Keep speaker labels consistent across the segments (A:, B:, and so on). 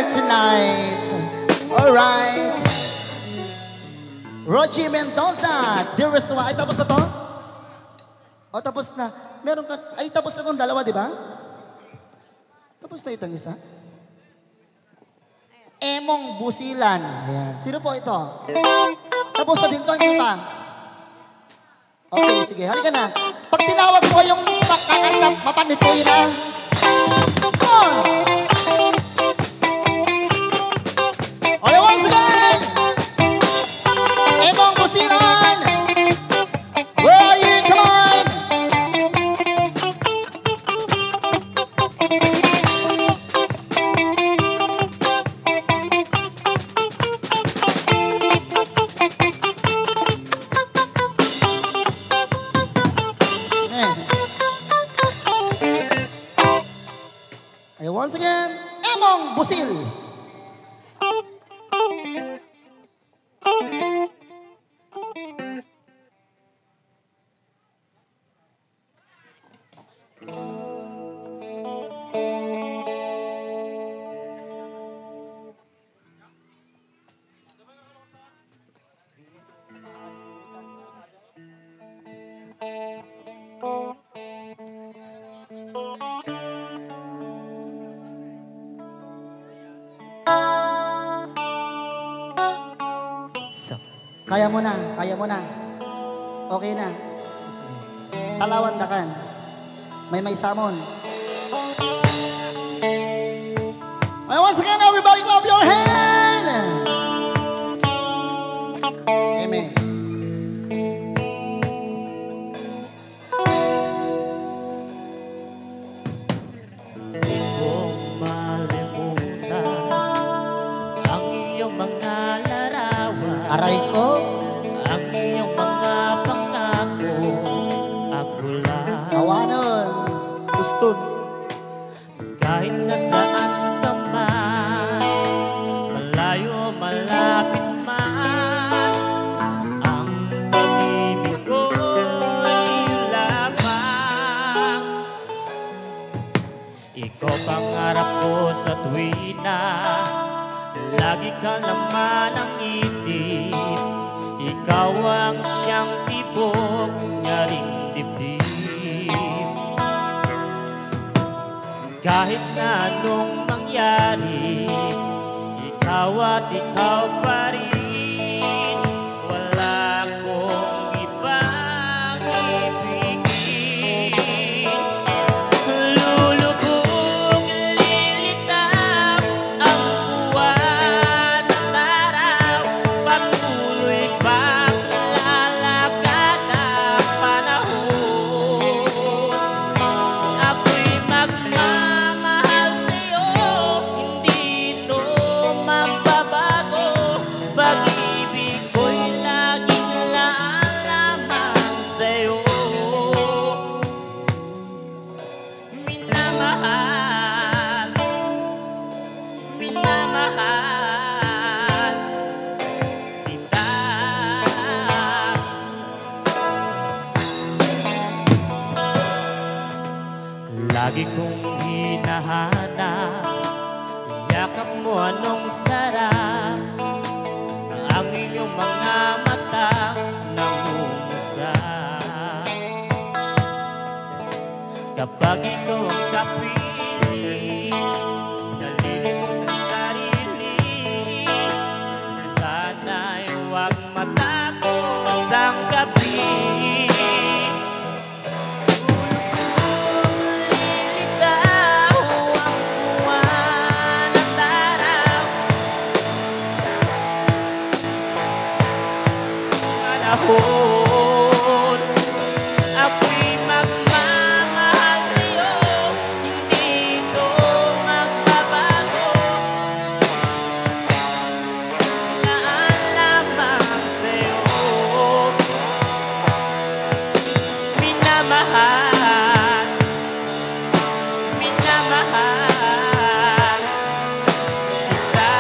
A: here tonight. Alright. Rogie Mendoza, dearest one. Ay, tapos na to? O, tapos na. Meron ka, ay, tapos na itong dalawa, di ba? Tapos na itong isa. Emong Busilan. Ayan. Sino po ito? Tapos na din to, hindi pa. Okay, sige. Halika na. Pag tinawag mo yung kakanta, mapanituin na. Come on! Okay, once again! Emong Busilan! Where are you? Come on! Once again, Emong Busil. Kaya mo na, kaya mo na. Okay na. Talawan dakan. May samon. And once again, everybody clap your hand. Amen.
B: Di ko malimutan ang iyong mga larawan.
A: Aray ko.
B: Ang iyong mga pangako, ako lang.
A: Awanon. Guston.
B: Kahit nasaan ka man, malayo, malapit man, ang pag-ibig ko'y lamang. Ikaw pangarap ko sa tuwina, lagi ka laman ang isip. Ikaw ang siyang tibok, nyaring dibdib. Kahit na anong mangyari, ikaw at ikaw pa rin. Wala akong ibang ibigin. Lulubog, lilitaw ang buwan at araw. Patuloy pang lalakad ang panahon. Ako'y magmamahal sa'yo, hindi ito magbabago. Pag-ibig ko'y laging lalaman sa'yo. Minamahal, minamahal kita. Lagi kong hinahanap, yakap mo anong sarap, ang iyong mga mata nangungusap. Kapag ikaw ang kapiling, nalilimot ang sarili, sana'y huwag matapos ang gabi. Lilitaw ang buwan at araw, panahon. Ako'y magmamahal sa'yo, hindi ito magbabago. Laan lamang sa'yo. Minamahal, minamahal kita.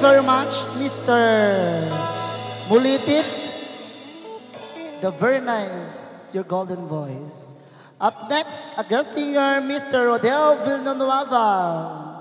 A: very much, Mr. Mulitit. The very nice, your golden voice. Up next, a guest singer, Mr. Rodel Villanueva.